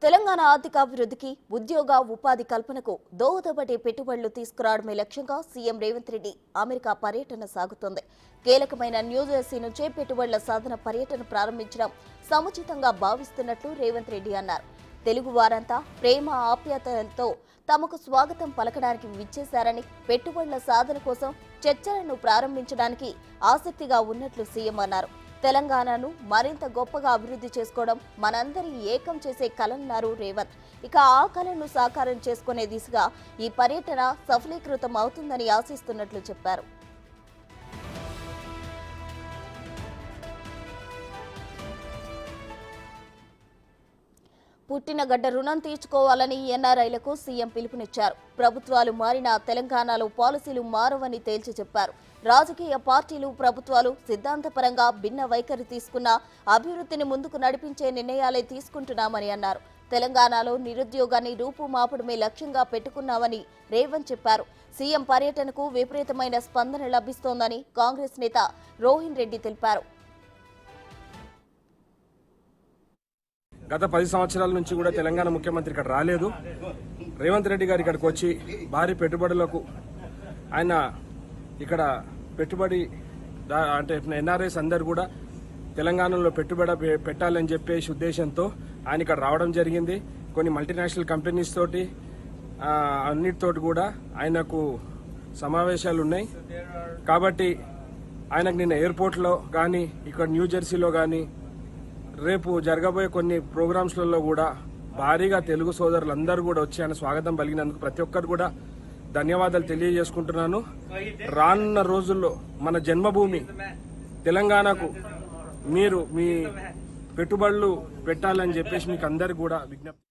తెలంగాణ ఆర్థికాభివృద్ధికి ఉద్యోగ ఉపాధి కల్పనకు దోహదపడే పెట్టుబడులు తీసుకురావడమే లక్ష్యంగా సీఎం రేవంత్ రెడ్డి అమెరికా పర్యటన సాగుతోంది. కీలకమైన న్యూజెర్సీ నుంచే పెట్టుబడుల సాధన పర్యటన ప్రారంభించడం సముచితంగా భావిస్తున్నట్లు రేవంత్ రెడ్డి అన్నారు. తెలుగు వారంతా ప్రేమ ఆప్యాయతలతో తమకు స్వాగతం పలకడానికి విచ్చేశారని, పెట్టుబడుల సాధన కోసం చర్చలను ప్రారంభించడానికి ఆసక్తిగా ఉన్నట్లు సీఎం అన్నారు. తెలంగాణను మరింత గొప్పగా అభివృద్ధి చేసుకోవడం మనందరి ఏకం చేసే కలన్నారు రేవంత్. ఇక ఆ కలను సాకారం చేసుకునే దిశగా ఈ పర్యటన సఫలీకృతం అవుతుందని ఆశిస్తున్నట్లు చెప్పారు. పుట్టిన గడ్డ రుణం తీర్చుకోవాలని ఎన్ఆర్ఐలకు సీఎం పిలుపునిచ్చారు. ప్రభుత్వాలు మారినా తెలంగాణలో పాలసీలు మారవని తేల్చి చెప్పారు. రాజకీయ పార్టీలు, ప్రభుత్వాలు సిద్ధాంతపరంగా భిన్న వైఖరి తీసుకున్నా అభివృద్ధిని ముందుకు నడిపించే నిర్ణయాలే తీసుకుంటున్నామని అన్నారు. తెలంగాణలో నిరుద్యోగాన్ని రూపుమాపడమే లక్ష్యంగా పెట్టుకున్నామని రేవంత్ చెప్పారు. సీఎం పర్యటనకు విపరీతమైన స్పందన లభిస్తోందని కాంగ్రెస్ నేత రోహిన్ రెడ్డి తెలిపారు. గత 10 సంవత్సరాల నుంచి కూడా తెలంగాణ ముఖ్యమంత్రి ఇక్కడ రాలేదు. రేవంత్ రెడ్డి గారు ఇక్కడికి వచ్చి భారీ పెట్టుబడులకు ఆయన ఇక్కడ పెట్టుబడి అంటే ఎన్ఆర్ఐస్ అందరు కూడా తెలంగాణలో పెట్టుబడి పెట్టాలని చెప్పేసి ఉద్దేశంతో ఆయన ఇక్కడ రావడం జరిగింది. కొన్ని మల్టీనేషనల్ కంపెనీస్ తోటి అన్నిటితోటి కూడా ఆయనకు సమావేశాలు ఉన్నాయి. కాబట్టి ఆయనకు నిన్న ఎయిర్పోర్ట్లో కానీ, ఇక్కడ న్యూజెర్సీలో కానీ, రేపు జరగబోయే కొన్ని ప్రోగ్రామ్స్లలో కూడా భారీగా తెలుగు సోదరులందరూ కూడా వచ్చి ఆయన స్వాగతం పలికినందుకు ప్రతి ఒక్కరు కూడా ధన్యవాదాలు తెలియజేసుకుంటున్నాను. రానున్న రోజుల్లో మన జన్మభూమి తెలంగాణకు మీరు మీ పెట్టుబడులు పెట్టాలని చెప్పేసి మీకు అందరికి కూడా విజ్ఞప్తి.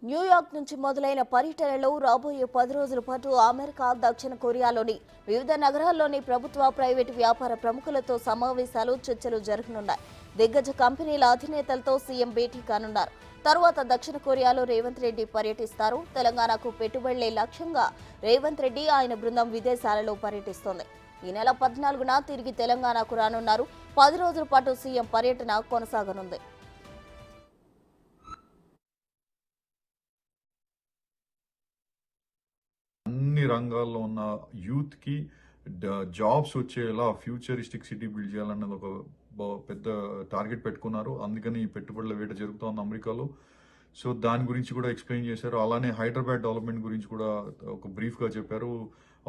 న్యూయార్క్ నుంచి మొదలైన పర్యటనలో రాబోయే 10 రోజుల పాటు అమెరికా, దక్షిణ కొరియాలోని వివిధ నగరాల్లోని ప్రభుత్వ, ప్రైవేటు వ్యాపార ప్రముఖులతో సమావేశాలు, చర్చలు జరగనున్నాయి. దిగ్గజ కంపెనీల అధినేతలతో సీఎం భేటీ కానున్నారు. తరువాత దక్షిణ కొరియాలో రేవంత్ రెడ్డి పర్యటిస్తారు. తెలంగాణకు పెట్టుబడులే లక్ష్యంగా రేవంత్ రెడ్డి, ఆయన బృందం విదేశాలలో పర్యటిస్తోంది. ఈ నెల 14న తిరిగి తెలంగాణకు రానున్నారు. 10 రోజుల పాటు సీఎం పర్యటన కొనసాగనుంది. అన్ని రంగాల్లో ఉన్న యూత్కి జాబ్స్ వచ్చేలా ఫ్యూచరిస్టిక్ సిటీ బిల్డ్ చేయాలన్నది ఒక పెద్ద టార్గెట్ పెట్టుకున్నారు. అందుకని ఈ పెట్టుబడుల వేట జరుగుతోంది అమెరికాలో. సో దాని గురించి కూడా ఎక్స్ప్లెయిన్ చేశారు. అలానే హైదరాబాద్ డెవలప్మెంట్ గురించి కూడా ఒక బ్రీఫ్గా చెప్పారు.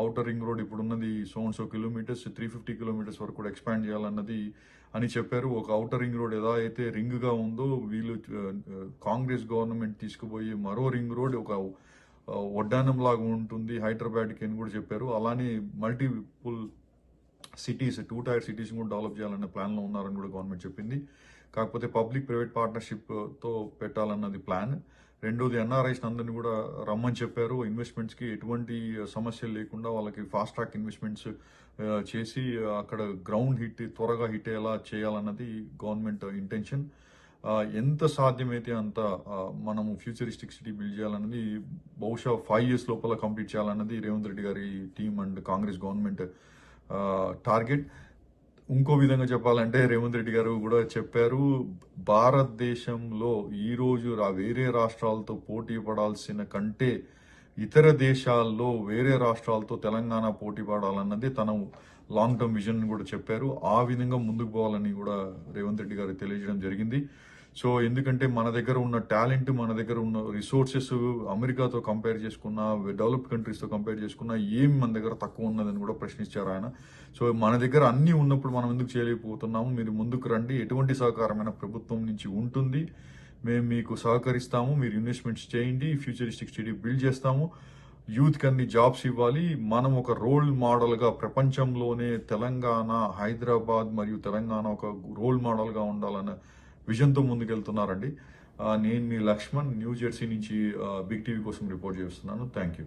ఔటర్ రింగ్ రోడ్ ఇప్పుడున్నది సో కిలోమీటర్స్, 350 కిలోమీటర్స్ వరకు కూడా ఎక్స్పాండ్ చేయాలన్నది అని చెప్పారు. ఒక ఔటర్ రింగ్ రోడ్ ఎలా అయితే రింగ్గా ఉందో, వీళ్ళు కాంగ్రెస్ గవర్నమెంట్ తీసుకుపోయి మరో రింగ్ రోడ్ ఒక వడ్డానం లాగా ఉంటుంది హైదరాబాద్కి అని కూడా చెప్పారు. అలానే మల్టిపుల్ సిటీస్, 2 టైర్ సిటీస్ కూడా డెవలప్ చేయాలనే ప్లాన్లో ఉన్నారని కూడా గవర్నమెంట్ చెప్పింది. కాకపోతే పబ్లిక్ ప్రైవేట్ పార్ట్నర్షిప్తో పెట్టాలన్నది ప్లాన్. రెండోది ఎన్ఆర్ఐస్ అందరినీ కూడా రమ్మని చెప్పారు. ఇన్వెస్ట్మెంట్స్కి ఎటువంటి సమస్యలు లేకుండా వాళ్ళకి ఫాస్ట్ ట్రాక్ ఇన్వెస్ట్మెంట్స్ చేసి అక్కడ గ్రౌండ్ త్వరగా హిట్ అయ్యేలా చేయాలన్నది గవర్నమెంట్ ఇంటెన్షన్. ఎంత సాధ్యమైతే అంత మనము ఫ్యూచరిస్టిక్ సిటీ బిల్డ్ చేయాలన్నది బహుశా 5 years లోపల కంప్లీట్ చేయాలన్నది రేవంత్ రెడ్డి గారి team and Congress government target. ఇంకో విధంగా చెప్పాలంటే రేవంత్ రెడ్డి గారు కూడా చెప్పారు, భారతదేశంలో ఈరోజు వేరే రాష్ట్రాలతో పోటీ పడాల్సిన కంటే ఇతర దేశాల్లో వేరే రాష్ట్రాలతో తెలంగాణ పోటీ పడాలన్నది తన లాంగ్ టర్మ్ విజన్ కూడా చెప్పారు. ఆ విధంగా ముందుకు పోవాలని కూడా రేవంత్ రెడ్డి గారు తెలియజేయడం జరిగింది. సో ఎందుకంటే మన దగ్గర ఉన్న టాలెంట్, మన దగ్గర ఉన్న రిసోర్సెస్ అమెరికాతో కంపేర్ చేసుకున్నా, డెవలప్డ్ కంట్రీస్తో కంపేర్ చేసుకున్నా ఏం మన దగ్గర తక్కువ ఉన్నదని కూడా ప్రశ్నించారు ఆయన. సో మన దగ్గర అన్నీ ఉన్నప్పుడు మనం ఎందుకు చేయలేకపోతున్నాము, మీరు ముందుకు రండి, ఎటువంటి సహకారమైన ప్రభుత్వం నుంచి ఉంటుంది, మేము మీకు సహకరిస్తాము, మీరు ఇన్వెస్ట్మెంట్స్ చేయండి, ఫ్యూచరిస్టిక్ సిటీ బిల్డ్ చేస్తాము, యూత్కి అన్ని జాబ్స్ ఇవ్వాలి, మనం ఒక రోల్ మోడల్గా ప్రపంచంలోనే తెలంగాణ, హైదరాబాద్ మరియు తెలంగాణ ఒక రోల్ మోడల్గా ఉండాలన్న విజన్తో ముందుకెళ్తున్నారండి. నేను మీ లక్ష్మణ్, న్యూ జెర్సీ నుంచి బిగ్ టీవీ కోసం రిపోర్ట్ చేస్తున్నాను. Thank you.